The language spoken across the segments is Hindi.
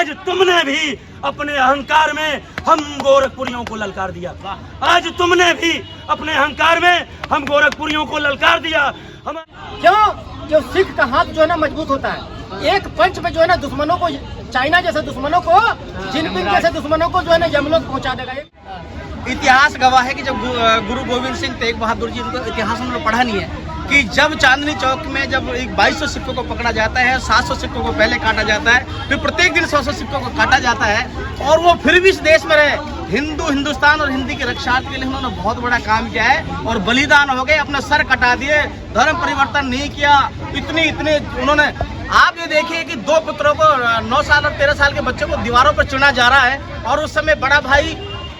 आज तुमने भी अपने अहंकार में हम गोरखपुरियों को ललकार दिया। आज तुमने भी अपने अहंकार में हम गोरखपुरियों को ललकार दिया। हम क्यों? जो सिख का हाथ जो है ना मजबूत होता है, एक पंच में जो है ना दुश्मनों को, चाइना जैसे दुश्मनों को, जिनपिंग जैसे दुश्मनों को जो है ना यमलोक पहुंचा देगा। इतिहास गवाह है कि जब गुरु गोविंद सिंह तेग बहादुर जी, उनका इतिहास उन्होंने पढ़ा नहीं है कि जब चांदनी चौक में जब 2200 सिक्कों को पकड़ा जाता है, 700 सिक्कों को पहले काटा जाता है, फिर प्रत्येक दिन 100 सिक्कों को काटा जाता है, और वो फिर भी इस देश में रहे। हिंदुस्तान और हिंदी की रक्षा के लिए उन्होंने बहुत बड़ा काम किया है और बलिदान हो गए, अपना सर कटा दिए, धर्म परिवर्तन नहीं किया। इतने उन्होंने, आप ये देखिए कि 2 पुत्रों को, 9 साल और 13 साल के बच्चों को दीवारों पर चुना जा रहा है, और उस समय बड़ा भाई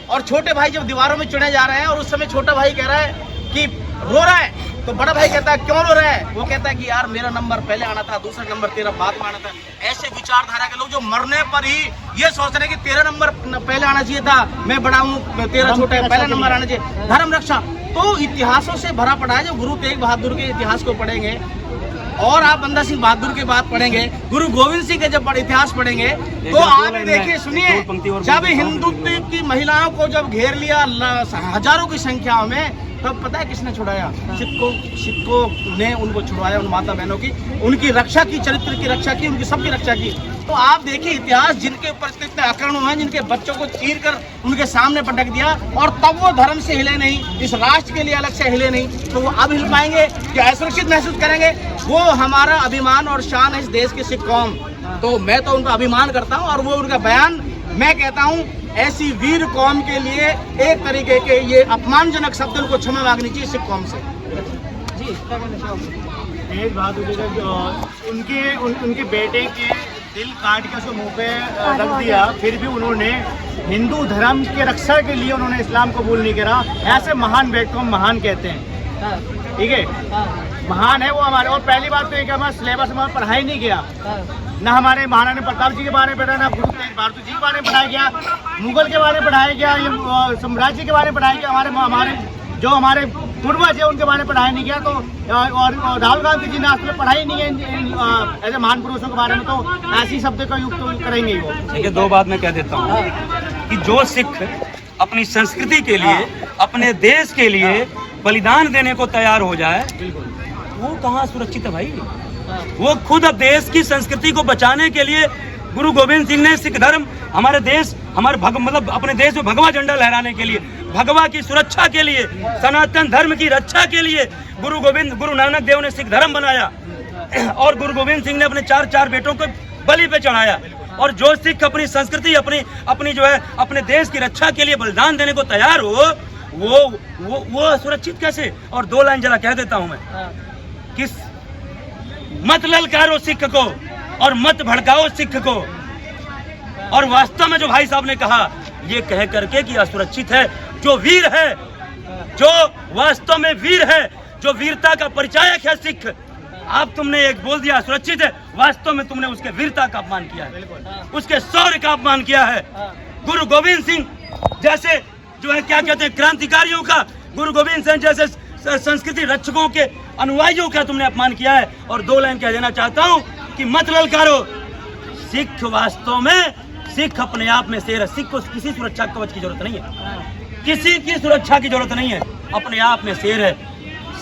और छोटे भाई जब दीवारों में चुने जा रहे हैं, और उस समय छोटा भाई कह रहा है कि रो रहा है, तो बड़ा भाई कहता है क्यों रो रहा है? वो कहता है कि यार मेरा नंबर पहले आना था, दूसरा नंबर तेरा बाद में आना था। ऐसे विचारधारा के लोग जो मरने पर ही ये सोच रहे हैं कि तेरा नंबर पहले आना चाहिए था, मैं बड़ा हूँ, तेरा छोटा है, पहला नंबर आना चाहिए। धर्म रक्षा तो इतिहासों से भरा पड़ा है। जो गुरु तेग बहादुर के इतिहास को पढ़ेंगे और आप बंदा सिंह बहादुर की बात पढ़ेंगे, गुरु गोविंद सिंह के जब इतिहास पढ़ेंगे, तो आप देखिए, सुनिए, जब हिंदुत्व की महिलाओं को जब घेर लिया हजारों की संख्या में, तब पता है किसने छुड़ाया? सिक्कों ने उनको छुड़वाया, उन माता बहनों की, उनकी रक्षा की, चरित्र की रक्षा की, उनकी सबकी रक्षा की। तो आप देखिए इतिहास, जिनके ऊपर इतने आक्रमण हुए, जिनके बच्चों को चीर कर उनके सामने पटक दिया, और तब वो धर्म से हिले नहीं, इस राष्ट्र के लिए अलग से हिले नहीं, तो वो अब हिल पाएंगे? क्या असुरक्षित महसूस करेंगे? वो हमारा अभिमान और शान है इस देश की सिख कौम। तो मैं तो उनका अभिमान करता हूँ, और वो उनका बयान, मैं कहता हूँ ऐसी वीर कौम के लिए एक तरीके के ये अपमानजनक शब्द उनको क्षमा मांगनी चाहिए सिख कौम से। जी, तेग बहादुर जी ने उनके बेटे के दिल काट के उसको मुंह पे रख दिया, फिर भी उन्होंने हिंदू धर्म के रक्षा के लिए उन्होंने इस्लाम कबूल नहीं करा। ऐसे महान बेटे को हम महान कहते हैं, ठीक है, महान है वो हमारे। और पहली बात तो ये कि हमारा सिलेबस में पढ़ाई नहीं गया, ना हमारे महाराणा प्रताप जी के बारे में पढ़ा, ना गुरु तेग बहादुर जी के बारे में पढ़ाया गया, मुगल के बारे में पढ़ाया गया, ये साम्राज्य के बारे में पढ़ाया गया, हमारे जो हमारे पूर्वज है उनके बारे में पढ़ाई नहीं किया। तो और राहुल गांधी जी ने आज तक पढ़ाई नहीं है ऐसे महान पुरुषों के बारे में, तो ऐसी शब्द का युक्त तो करेंगे ही वो। ठीक है, 2 बात मैं कह देता हूँ कि जो सिख अपनी संस्कृति के लिए, अपने देश के लिए बलिदान देने को तैयार हो जाए, वो कहाँ सुरक्षित है भाई? वो खुद अब देश की संस्कृति को बचाने के लिए, गुरु गोविंद सिंह ने सिख धर्म, हमारे देश, मतलब अपने देश में भगवा झंडा लहराने के लिए, भगवा की सुरक्षा के लिए, सनातन धर्म की रक्षा के लिए गुरु नानक देव ने सिख धर्म बनाया, और गुरु गोविंद सिंह ने अपने 4 बेटों को बलि पे चढ़ाया। और जो सिख अपनी संस्कृति, अपनी जो है अपने देश की रक्षा के लिए बलिदान देने को तैयार हो, वो सुरक्षित कैसे? और 2 लाइन जरा कह देता हूं मैं, किस मत ललकारो सिख को और मत भड़काओ सिख को। और वास्तव में जो भाई साहब ने कहा, ये कह करके कि असुरक्षित है, जो वीर है, जो वास्तव में वीर है, जो वीरता का परिचायक है सिख, आप तुमने एक बोल दिया सुरक्षित है, वास्तव में तुमने उसके वीरता का अपमान किया है, उसके शौर्य का अपमान किया है। गुरु गोविंद सिंह जैसे जो है क्या कहते हैं क्रांतिकारियों का, गुरु गोविंद सिंह जैसे संस्कृति रक्षकों के अनुयायियों का तुमने अपमान किया है। और 2 लाइन कह देना चाहता हूं कि मत ललकारो सिख, वास्तव में सिख अपने आप में शेर है। सिख को किसी सुरक्षा कवच की जरूरत नहीं है, किसी की सुरक्षा की जरूरत नहीं है, अपने आप में शेर है।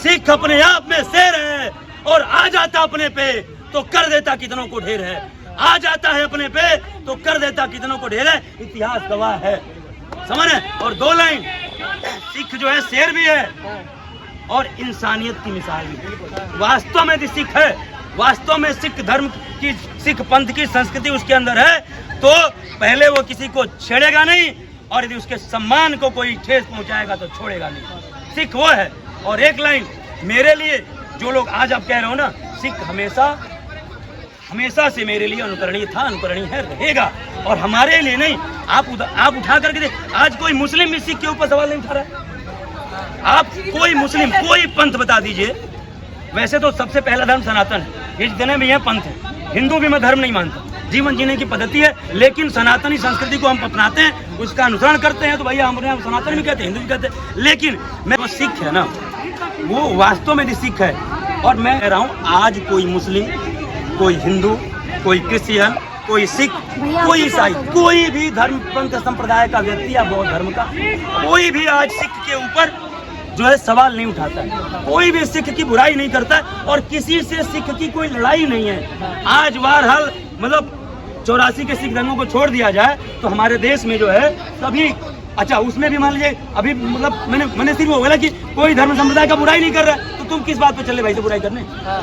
सिख अपने आप में शेर है, और आ जाता अपने पे तो कर देता कितनों को ढेर है, आ जाता है अपने पे तो कर देता कितनों को ढेर है। इतिहास गवाह है, समझ रहे? और 2 लाइन, सिख जो है शेर भी है और इंसानियत की मिसाल भी। वास्तव में सिख है, वास्तव में सिख धर्म की, सिख पंथ की संस्कृति उसके अंदर है, तो पहले वो किसी को छेड़ेगा नहीं, और यदि उसके सम्मान को कोई ठेस पहुंचाएगा तो छोड़ेगा नहीं। सिख वो है। और 1 लाइन मेरे लिए, जो लोग आज आप कह रहे हो ना, सिख हमेशा से मेरे लिए अनुकरणीय था, अनुकरणीय है, रहेगा। और हमारे लिए नहीं, आप उठा करके दे, आज कोई मुस्लिम भी सिख के ऊपर सवाल नहीं उठा रहा है। आप कोई मुस्लिम, कोई पंथ बता दीजिए। वैसे तो सबसे पहला धर्म सनातन है, जितने भी यह पंथ है। हिंदू भी मैं धर्म नहीं मानता, जीवन जीने की पद्धति है, लेकिन सनातनी संस्कृति को हम अपनाते हैं, उसका अनुसरण करते हैं, तो भैया हम सनातन भी कहते हैं, हिंदू भी कहते हैं। लेकिन मैं वो सिख है ना, वो वास्तव में भी सिख है। और मैं कह रहा हूँ, आज कोई मुस्लिम, कोई हिंदू, कोई क्रिश्चियन, कोई सिख, कोई ईसाई, कोई भी धर्म पंथ संप्रदाय का व्यक्ति या बौद्ध धर्म का कोई भी आज सिख के ऊपर जो है सवाल नहीं उठाता है, कोई भी सिख की बुराई नहीं करता है और किसी से सिख की कोई लड़ाई नहीं है। आज बहरहाल मतलब 84 के सिख दंगों को छोड़ दिया जाए तो हमारे देश में जो है सभी, अच्छा उसमें भी मान लीजिए अभी मतलब मैंने सिर्फ वो बोला कि कोई धर्म संप्रदाय का बुराई नहीं कर रहा है, तो तुम किस बात पे चले भाई से बुराई करने?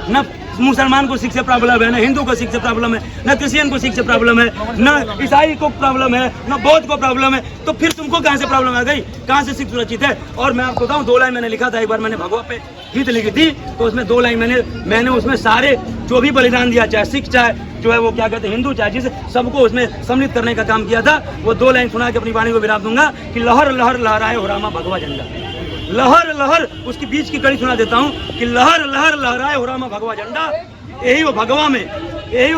न मुसलमान को सिख से प्रॉब्लम है, न हिंदू को सिख से प्रॉब्लम है, न क्रिश्चियन को सिख से प्रॉब्लम है, न ईसाई को प्रॉब्लम है, न बौद्ध को प्रॉब्लम है, तो फिर तुमको कहाँ से प्रॉब्लम आ गई? कहाँ से सिख सुरक्षित है? और मैं आपको बताऊँ 2 लाइन मैंने लिखा था, एक बार मैंने भगवा पे गीत लिखी थी तो उसमें 2 लाइन मैंने उसमें सारे जो भी बलिदान दिया, चाहे सिख चाहे जो है वो क्या कहते हैं हिंदू, चाहे जिसे सबको उसमें सम्मिलित करने का काम किया था। वो 2 लाइन सुना के अपनी वाणी को विराम दूंगा कि लहर लहर लहराए हो रामा भगवा झंडा। लहर लहर उसकी बीच की कड़ी सुना देता हूँ कि लहर लहर लहराए हो रामा भगवा झंडा। यही वो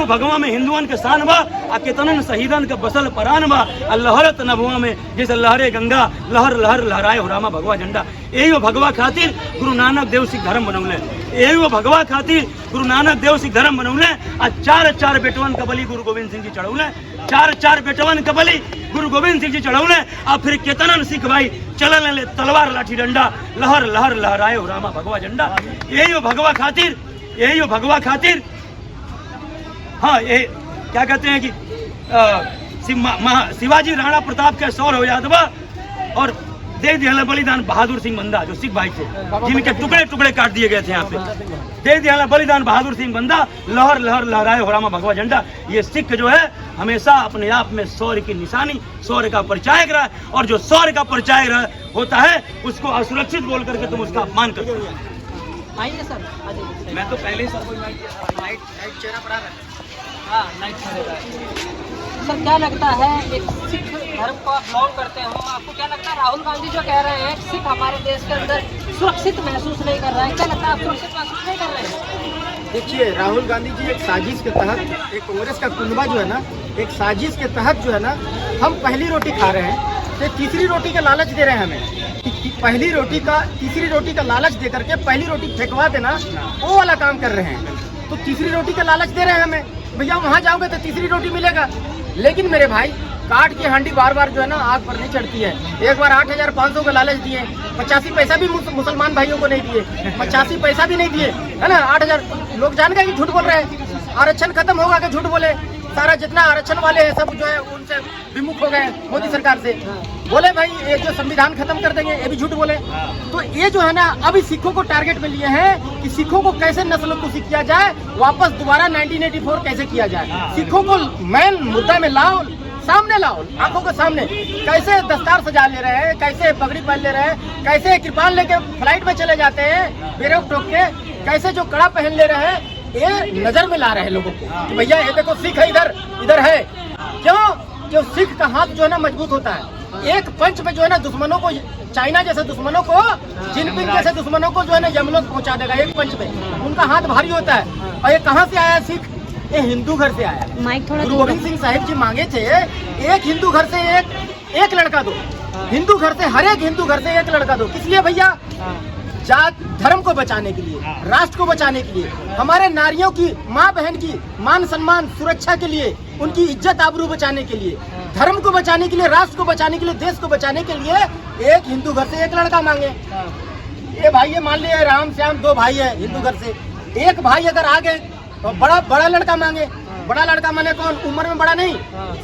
भगवा में हिंदुअन के शान बा आ केतनन शहीदन के बसल परान बा आ लहरत नभुआ में जैसे लहरे गंगा लहर लहर लहराए हो रामा भगवा झंडा। यही वो भगवा खातिर गुरु नानक देव सिख धर्म बनौले, यही वो भगवा खातिर गुरु नानक देव सिख धर्म बनौले आ 4 बेटवन का बलि गुरु गोविंद सिंह जी चढ़ौले, 4 बेटवन का बलि गुरु गोविंद सिंह जी चढ़ौले। आ फिर केतनन सिख भाई चलन ले तलवार लाठी डंडा लहर लहर लहराए हो रामा भगवा झंडा। यही वो भगवा खातिर हाँ ये क्या कहते हैं कि शिवाजी राणा प्रताप के शौर्य हो यादवा और दे दिया बलिदान बहादुर सिंह बंदा जो सिख भाई थे जिनके टुकड़े टुकड़े काट दिए गए थे यहाँ पे, दे दिया बलिदान बहादुर सिंह बंदा लहर लहर लहराए हो रामा भगवा झंडा। ये सिख जो है हमेशा अपने आप में शौर्य की निशानी, शौर्य का परिचायक रहा है और जो शौर्य का परिचायक होता है उसको असुरक्षित बोल करके तुम उसका अपमान करते हो। आइए सर, मैं तो पहले ही लाइट चेहरा पर आ रहा है। हाँ, लाइट सर क्या लगता है एक सिख धर्म को आप बिलोंग करते हो, आपको क्या लगता है राहुल गांधी जो कह रहे हैं सिख हमारे देश के अंदर सुरक्षित महसूस नहीं कर रहा है, क्या लगता है आप सुरक्षित महसूस नहीं कर रहे हैं? देखिए राहुल गांधी जी एक साजिश के तहत, एक कांग्रेस का कुनबा जो है ना, एक साजिश के तहत जो है ना हम पहली रोटी खा रहे हैं तो तीसरी रोटी का लालच दे रहे हैं हमें, पहली रोटी का तीसरी रोटी का लालच दे करके पहली रोटी फेंकवा देना वो वाला काम कर रहे हैं। तो तीसरी रोटी का लालच दे रहे हैं हमें, भैया वहाँ जाओगे तो तीसरी रोटी मिलेगा। लेकिन मेरे भाई काट की हांडी बार बार जो है ना आग पर नहीं चढ़ती है। एक बार 8,500 का लालच दिए, 85 पैसा भी मुसलमान भाइयों को नहीं दिए, 85 पैसा भी नहीं दिए, है ना। 8,000 लोग जान गए कि झूठ बोल रहे हैं, आरक्षण खत्म होगा कि झूठ बोले, सारा जितना आरक्षण वाले हैं सब जो है उनसे विमुख हो गए मोदी सरकार से, बोले भाई ये जो संविधान खत्म कर देंगे, ये भी झूठ बोले। तो ये जो है ना अभी सिखों को टारगेट में लिए हैं कि सिखों को कैसे नस्लों को किया जाए, वापस दोबारा 1984 कैसे किया जाए, सिखों को मेन मुद्दा में लाओ, सामने लाओ, आंखों के सामने। कैसे दस्तार सजा ले रहे हैं, कैसे पगड़ी पहन ले रहे हैं, कैसे कृपाल लेके फ्लाइट में चले जाते हैं बेरोक टोक के, कैसे जो कड़ा पहन ले रहे हैं, ये नजर में ला रहे हैं लोगों को कि भैया ये देखो सिख है, इधर है। क्यों सिख का हाथ जो है ना मजबूत होता है। एक पंच में जो है ना दुश्मनों को, चाइना जैसे दुश्मनों को, जिनपिंग जैसे दुश्मनों को जो है ना यमलोक पहुंचा देगा एक पंच में। उनका हाथ भारी होता है। और ये कहाँ से आया सिख? ये हिंदू घर से आया। गुरु गोविंद सिंह साहिब जी मांगे थे एक हिंदू घर से एक लड़का दो, हिंदू घर से, हर एक हिंदू घर से एक लड़का दो। किस लिए भैया? जात धर्म को बचाने के लिए, राष्ट्र को बचाने के लिए, हमारे नारियों की, माँ बहन की मान सम्मान सुरक्षा के लिए, उनकी इज्जत आबरू बचाने के लिए, धर्म को बचाने के लिए, राष्ट्र को बचाने के लिए, देश को बचाने के लिए एक हिंदू घर से एक लड़का मांगे। ये भाई ये मान लिया राम श्याम 2 भाई है हिंदू घर से, एक भाई अगर आ गए तो बड़ा लड़का मांगे। बड़ा लड़का माने कौन? उम्र में बड़ा नहीं,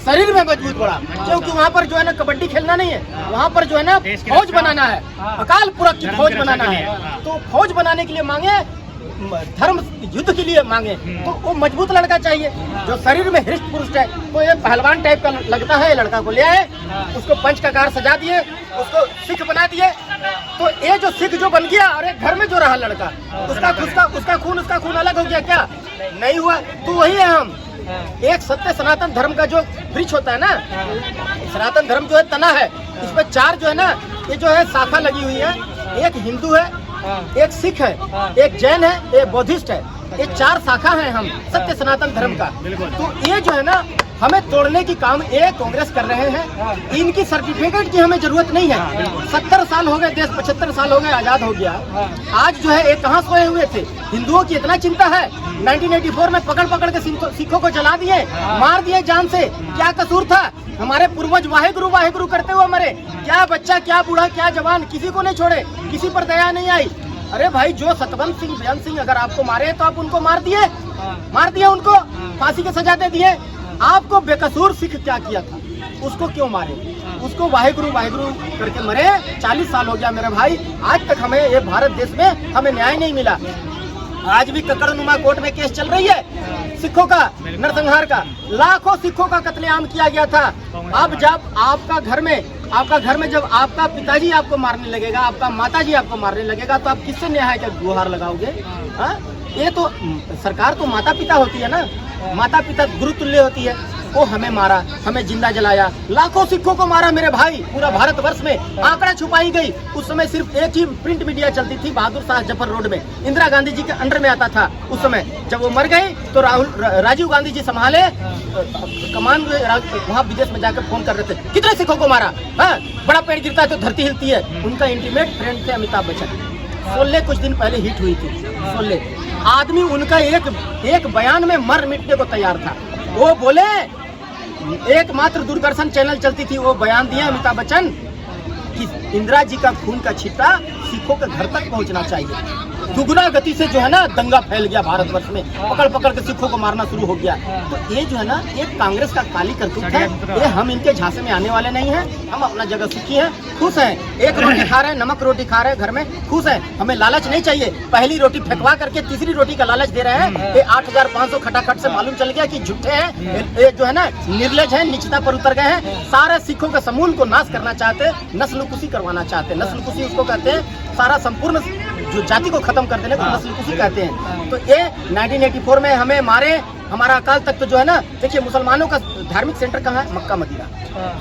शरीर में मजबूत बड़ा, क्योंकि वहाँ पर जो है ना कबड्डी खेलना नहीं है, वहाँ पर जो है ना फौज बनाना है, अकाल पुरख की फौज बनाना है। तो फौज बनाने के लिए मांगे, धर्म युद्ध के लिए मांगे, तो वो मजबूत लड़का चाहिए जो शरीर में हृष्ट पुरुष है। तो ये पहलवान टाइप का लगता है, लड़का को ले आए, उसको पंच का कार सजा दिए, उसको सिख बना दिए। तो ये जो सिख जो बन गया और एक घर में जो रहा लड़का, उसका खून अलग हो गया क्या? नहीं हुआ। तो वही है हम, एक सत्य सनातन धर्म का जो वृक्ष होता है ना, सनातन धर्म जो है तना है, इस पे 4 जो है ना ये जो है शाखा लगी हुई है। एक हिंदू है, एक सिख है, एक जैन है, एक बौद्धिस्ट है। ये 4 शाखा है हम सत्य सनातन धर्म का। तो ये जो है ना हमें तोड़ने की काम ये कांग्रेस कर रहे हैं। इनकी सर्टिफिकेट की हमें जरूरत नहीं है। 70 साल हो गए देश, 75 साल हो गए आजाद हो गया। आज जो है ये कहाँ सोए हुए थे? हिंदुओं की इतना चिंता है, 1984 में पकड़ पकड़ के सिखों को जला दिए, मार दिए जान से। क्या कसूर था? हमारे पूर्वज वाहेगुरु वाहेगुरु करते हुए मरे। क्या बच्चा, क्या बूढ़ा, क्या जवान, किसी को नहीं छोड़े, किसी पर दया नहीं आई। अरे भाई, जो सतवंत सिंह, बेअंत सिंह अगर आपको मारे तो आप उनको मार दिए उनको फांसी की सजा दे दिए। आपको बेकसूर सिख क्या किया था, उसको क्यों मारे? उसको वाहेगुरु वाहेगुरु करके मरे। 40 साल हो गया मेरे भाई, आज तक हमें ये भारत देश में हमें न्याय नहीं मिला। आज भी ककड़नुमा कोर्ट में केस चल रही है सिखों का नरसंहार का। लाखों सिखों का कत्लेआम किया गया था। अब जब आपका घर में जब आपका पिताजी आपको मारने लगेगा, आपका माताजी आपको मारने लगेगा, तो आप किससे न्याय का गुहार लगाओगे? हाँ, ये तो सरकार तो माता पिता होती है ना, माता पिता गुरु तुल्य होती है। वो हमें मारा, हमें जिंदा जलाया, लाखों सिखों को मारा मेरे भाई। पूरा भारतवर्ष में आंकड़ा छुपाई गई। उस समय सिर्फ एक ही प्रिंट मीडिया चलती थी, बहादुर शाह जफर रोड में, इंदिरा गांधी जी के अंडर में आता था उस समय। जब वो मर गए तो राजीव गांधी जी संभाले कमान, वहाँ विदेश में जाकर फोन कर रहे थे, कितने सिखों को मारा? हाँ, बड़ा पेड़ गिरता है तो धरती हिलती है। उनका इंटीमेट फ्रेंड थे अमिताभ बच्चन। शोले कुछ दिन पहले हिट हुई थी, शोले। आदमी उनका एक बयान में मर मिटने को तैयार था। वो बोले, एकमात्र दूरदर्शन चैनल चलती थी, वो बयान दिया अमिताभ बच्चन कि इंदिरा जी का खून का छिट्टा सिखों के घर तक पहुंचना चाहिए। दुगुना गति से जो है ना दंगा फैल गया भारतवर्ष में, पकड़ पकड़ के सिखों को मारना शुरू हो गया। तो ये जो है ना, ये कांग्रेस का काली करतूत है। ये हम इनके झांसे में आने वाले नहीं हैं। हम अपना जगह सुखी हैं, खुश हैं, एक रोटी खा रहे हैं, नमक रोटी खा रहे हैं घर में, खुश हैं। हमें लालच नहीं चाहिए। पहली रोटी फेंकवा करके तीसरी रोटी का लालच दे रहे हैं। ये 8500 खटाखट से मालूम चल गया कि झूठे हैं, ये जो है ना निर्लज है, नीचता पर उतर गए हैं। सारे सिखों के समूल को नाश करना चाहते, नस्लकुशी करवाना चाहते। नस्लकुशी उसको कहते हैं, सारा संपूर्ण जो जाति को खत्म कर देने को नस्लकुशी कहते हैं। तो ये 1984 में हमें मारे, हमारा अकाल तख्त जो है ना, देखिए मुसलमानों का धार्मिक सेंटर कहाँ है? मक्का मदीना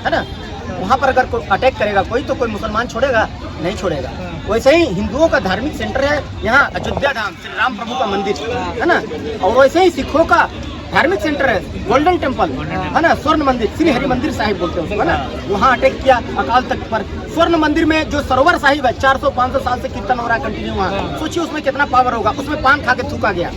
है ना। वहाँ पर अगर कोई अटैक करेगा कोई, तो कोई मुसलमान छोड़ेगा? नहीं छोड़ेगा। वैसे ही हिंदुओं का धार्मिक सेंटर है यहाँ अयोध्या धाम, श्री राम प्रभु का मंदिर है ना। और वैसे ही सिखों का धार्मिक सेंटर है गोल्डन टेम्पल है ना, स्वर्ण मंदिर, श्री हरि मंदिर साहिब बोलते हैं उसको, है ना। वहाँ अटैक किया अकाल तख्त पर। स्वर्ण मंदिर में जो सरोवर साहिब है, 400-500 साल से कीर्तन हो रहा है कंटिन्यू वहाँ। सोचिए उसमें कितना पावर होगा। उसमें पान खा के थूका गया।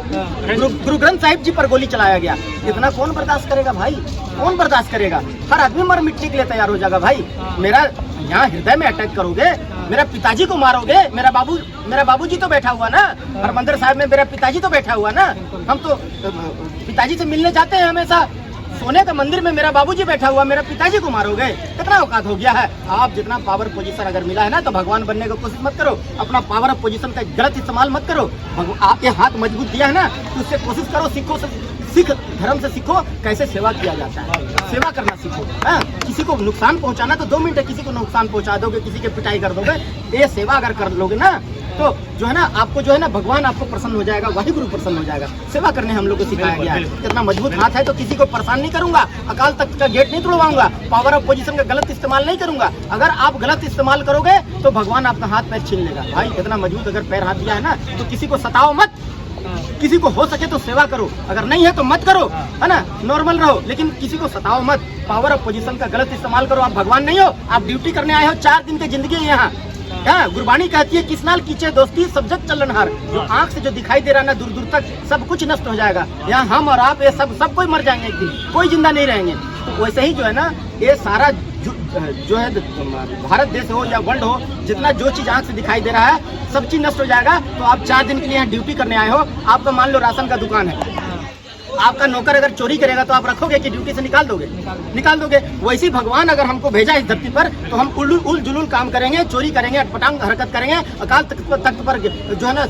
गुरु ग्रंथ साहिब जी पर गोली चलाया गया। इतना कौन बर्दाश्त करेगा भाई? कौन बर्दाश्त करेगा? हर आदमी मर मिटने के लिए तैयार हो जाएगा भाई। मेरा यहाँ हृदय में अटैक करोगे, मेरा पिताजी को मारोगे। मेरा बाबूजी तो बैठा हुआ ना हरमंदिर साहब में, मेरा पिताजी तो बैठा हुआ ना। हम तो पिताजी से मिलने जाते हैं हमेशा। सोने का मंदिर में मेरा बाबूजी बैठा हुआ, मेरा पिताजी को मारोगे? कितना औकात हो गया है? आप जितना पावर पोजीशन अगर मिला है ना, तो भगवान बनने की कोशिश मत करो। अपना पावर ऑफ पोजीशन का गलत इस्तेमाल मत करो। आपके हाथ मजबूत दिया है ना, तो उससे कोशिश करो, सिख धर्म से सीखो कैसे सेवा किया जाता है। सेवा करना सीखो। किसी को नुकसान पहुंचाना तो 2 मिनट है, किसी को नुकसान पहुंचा दोगे, किसी के पिटाई कर दोगे। ये सेवा अगर कर लोगे ना, तो जो है ना आपको जो है ना भगवान आपको प्रसन्न हो जाएगा, वाहिगुरु प्रसन्न हो जाएगा। सेवा करने हम लोग को सिखाया गया है। कितना मजबूत हाथ है, तो किसी को परेशान नहीं करूंगा, अकाल तख्त का गेट नहीं तोड़वाऊंगा, पावर ऑफ पोजीशन का गलत इस्तेमाल नहीं करूंगा। अगर आप गलत इस्तेमाल करोगे तो भगवान आपका हाथ पैर छीन लेगा। भाई कितना मजबूत अगर पैर हाथ दिया है ना, तो किसी को सताओ मत, किसी को हो सके तो सेवा करो, अगर नहीं है तो मत करो, है ना, नॉर्मल रहो, लेकिन किसी को सताओ मत। पावर ऑफ पोजीशन का गलत इस्तेमाल करो। आप भगवान नहीं हो, आप ड्यूटी करने आए हो। 4 दिन की जिंदगी है यहाँ। गुरबानी कहती है किस नाल कीचे दोस्ती सब जग चलनहार। जो आंख से जो दिखाई दे रहा है ना, दूर दूर तक सब कुछ नष्ट हो जाएगा। यहाँ हम और आप ये सब कोई मर जाएंगे एक दिन, कोई जिंदा नहीं रहेंगे। तो वैसे ही जो है ना, ये सारा जो है भारत देश हो या वर्ल्ड हो, जितना जो चीज आंख से दिखाई दे रहा है सब चीज नष्ट हो जाएगा। तो आप 4 दिन के लिए यहाँ ड्यूटी करने आए हो। आपका मान लो राशन का दुकान है, आपका नौकर अगर चोरी करेगा तो आप रखोगे कि ड्यूटी से निकाल दोगे। वैसे ही भगवान अगर हमको भेजा इस धरती पर, तो हम उल जुलूल काम करेंगे, चोरी करेंगे, अटपटांग हरकत करेंगे। अकाल तख्त पर जो है ना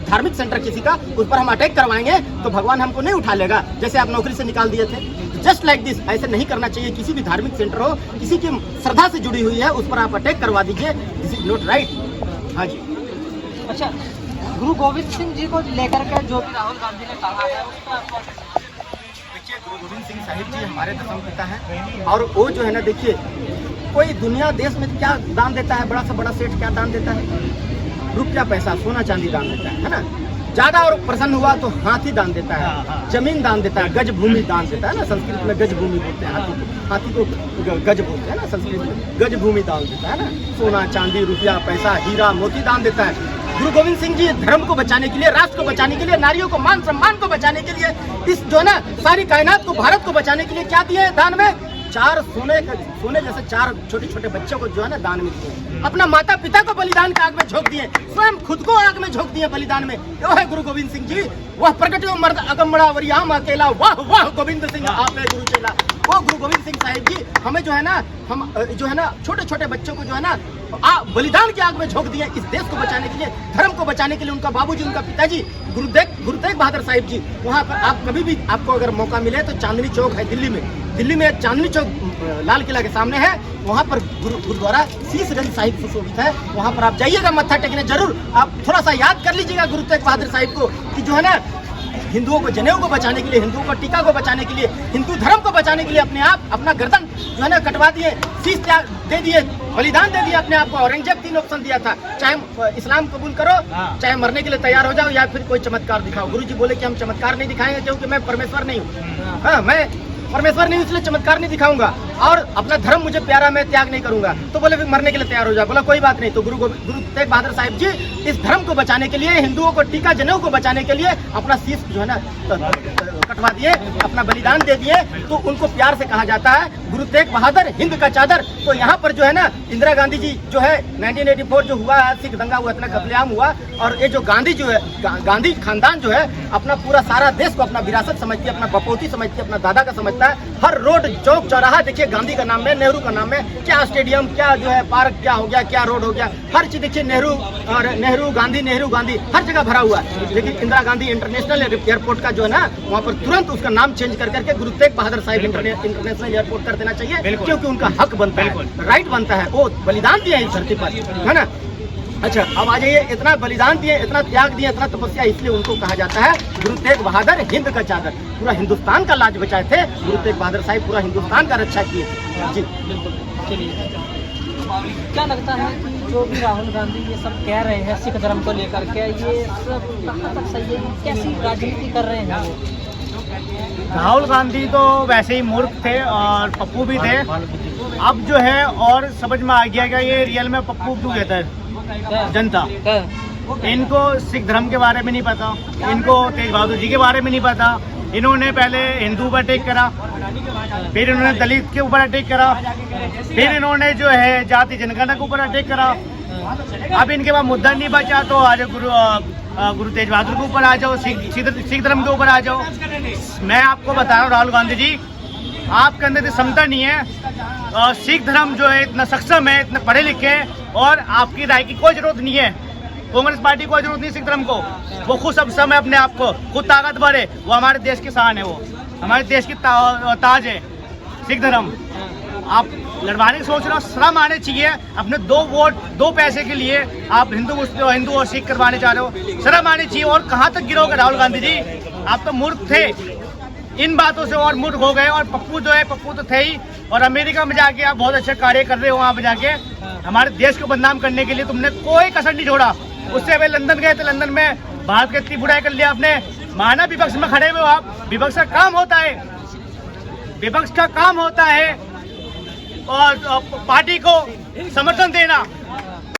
धार्मिक सेंटर किसी का, उस पर हम अटैक करवाएंगे, तो भगवान हमको नहीं उठा लेगा। जैसे आप नौकरी से निकाल दिए थे, जस्ट लाइक दिस। ऐसे नहीं करना चाहिए। किसी भी धार्मिक सेंटर हो, किसी की श्रद्धा से जुड़ी हुई है, उस पर आप अटैक करवा दीजिए। This is not right. हाँ जी। अच्छा, गुरु गोविंद सिंह जी को लेकर के जो भी राहुल गांधी ने कहा है, उस पर आपको देखिए, गुरु गोविंद सिंह साहिब जी हमारे दसम पिता हैं। और वो जो है ना, देखिए, कोई दुनिया देश में क्या दान देता है? बड़ा से बड़ा सेठ क्या दान देता है? रुपया पैसा सोना चांदी दान देता है ना। ज्यादा और प्रसन्न हुआ तो हाथी दान देता है, जमीन दान देता है, गज भूमि दान देता है ना, संस्कृत में गज भूमि बोलते हैं हाथी को गज बोलते हैं ना संस्कृत में, गज भूमि दान देता है ना, सोना चांदी रुपया पैसा हीरा मोती दान देता है। गुरु गोविंद सिंह जी धर्म को बचाने के लिए, राष्ट्र को बचाने के लिए, नारियों को मान सम्मान को बचाने के लिए, इस जो है ना सारी कायनात को, भारत को बचाने के लिए क्या दिए दान में? 4 सोने जैसे 4 छोटे छोटे बच्चों को जो है ना दान में दिए, अपना माता पिता को बलिदान की आग में झोंक दिए, स्वयं खुद को आग में झोंक दिए बलिदान में। वो है गुरु गोविंद सिंह जी, वह प्रकट मर्द अगमड़ा वरियाम अकेला, वाह वाह गोविंद सिंह आप है गुरु चेला। वो गुरु गोविंद सिंह साहिब जी हमें जो है ना, हम जो है ना छोटे छोटे बच्चों को जो है ना बलिदान की आग में झोंक दिए इस देश को बचाने के लिए, धर्म को बचाने के लिए। उनका बाबूजी, उनका पिताजी गुरु तेग बहादुर साहिब जी, वहाँ पर आप कभी भी आपको अगर मौका मिले तो चांदनी चौक है दिल्ली में एक चांदनी चौक लाल किला के सामने है, वहाँ पर गुरुद्वारा शीशगंज साहिब सुशोभित है, वहाँ पर आप जाइएगा मत्था टेकने जरूर। आप थोड़ा सा याद कर लीजिएगा गुरु तेग बहादुर साहिब को कि जो है ना हिंदुओं को, जनेऊ को बचाने के लिए, हिंदुओं को टीका को बचाने के लिए, हिंदू धर्म को बचाने के लिए अपना गर्दन जो है ना कटवा दिए, शीश त्याग दे दिए, बलिदान दे दिया अपने आप को। औरंगजेब 3 ऑप्शन दिया था, चाहे इस्लाम कबूल करो, चाहे मरने के लिए तैयार हो जाओ, या फिर कोई चमत्कार दिखाओ। गुरुजी बोले कि हम चमत्कार नहीं दिखाएंगे क्योंकि मैं परमेश्वर नहीं हूँ, हाँ मैं परमेश्वर नहीं, इसलिए चमत्कार नहीं दिखाऊंगा, और अपना धर्म मुझे प्यारा, मैं त्याग नहीं करूंगा। तो बोले फिर मरने के लिए तैयार हो जाओ, बोला कोई बात नहीं। तो गुरु तेग बहादुर साहिब जी इस धर्म को बचाने के लिए, हिंदुओं को टीका जनेऊ को बचाने के लिए अपना शीश जो है ना कटवा दिए, अपना बलिदान दे दिए। तो उनको प्यार से कहा जाता है गुरु तेग बहादुर हिंद का चादर। तो यहाँ पर जो है ना इंदिरा गांधी जी जो है 1984 जो हुआ है, सिख दंगा हुआ, इतना कत्लेआम हुआ, और ये जो गांधी जो है, गांधी खानदान जो है अपना पूरा सारा देश को अपना विरासत समझती है, अपना बपौती समझती है, अपना दादा का समझता है। हर रोड चौक चौराहा देखिए गांधी का नाम है, नेहरू का नाम है, क्या स्टेडियम, क्या जो है पार्क क्या हो गया, क्या रोड हो गया, हर चीज देखिए नेहरू गांधी हर जगह भरा हुआ है। लेकिन इंदिरा गांधी इंटरनेशनल एयरपोर्ट का जो है ना वहाँ पर तुरंत उसका नाम चेंज करके गुरु तेग बहादुर साहिब इंटरनेशनल एयरपोर्ट कर देना चाहिए, क्योंकि उनका हक बनता है, राइट बनता है, वो बलिदान दिया इस धरती पर, है ना। अच्छा अब आ जाइए, इतना बलिदान दिए, इतना त्याग दिए, इतना तपस्या, इसलिए उनको कहा जाता है गुरु तेग बहादुर हिंद का चादर। पूरा हिंदुस्तान का लाज बचाए थे गुरु तेग बहादुर साहिब, पूरा हिंदुस्तान का रक्षा किए। जी बिल्कुल। चलिए, क्या लगता है कि जो भी राहुल गांधी ये सब कह रहे हैं सिख धर्म को लेकर के, ये सब कहाँ तक सही है? कैसी राजनीति कर रहे हैं वो? राहुल गांधी तो वैसे ही मूर्ख थे और पप्पू भी थे। अब जो है और समझ में आ गया कि ये रियल में पप्पू क्यों कहता है जनता। इनको सिख धर्म के बारे में नहीं पता, इनको तेग बहादुर जी के बारे में नहीं पता। इन्होंने पहले हिंदू पर अटैक करा, फिर इन्होंने दलित के ऊपर अटैक करा, फिर इन्होंने जो है जाति जनगणना के ऊपर अटैक करा। अब इनके पास मुद्दा नहीं बचा तो आज गुरु तेग बहादुर के ऊपर आ जाओ, सिख धर्म के ऊपर आ जाओ। मैं आपको बता रहा हूँ राहुल गांधी जी, आपके अंदर क्षमता नहीं है। सिख धर्म जो है इतना सक्षम है, इतना पढ़े लिखे हैं, और आपकी राय की कोई जरूरत नहीं है। कांग्रेस पार्टी को जरूरत नहीं सिख धर्म को, वो खुद सक्षम है अपने आप को, खुद ताकतवर है, वो हमारे देश की शान है, वो हमारे देश की ताज है सिख धर्म। आप लड़वाने की सोच रहे हो, शर्म आने चाहिए। अपने 2 वोट 2 पैसे के लिए आप हिंदू और सिख करवाने चाह रहे हो, शर्म आनी चाहिए। और कहाँ तक गिरोगे राहुल गांधी जी, आप तो मूर्ख थे इन बातों से, और मूर्ख हो गए। और पप्पू जो है, पप्पू तो थे ही, और अमेरिका में जाके आप बहुत अच्छे कार्य कर रहे हो, वहाँ पे जाके हमारे देश को बदनाम करने के लिए तुमने कोई कसर नहीं छोड़ा। उससे पहले लंदन गए थे, लंदन में भारत की इतनी बुराई कर लिया आपने। माना विपक्ष में खड़े हुए हो आप, विपक्ष का काम होता है, विपक्ष का काम होता है और पार्टी को समर्थन देना।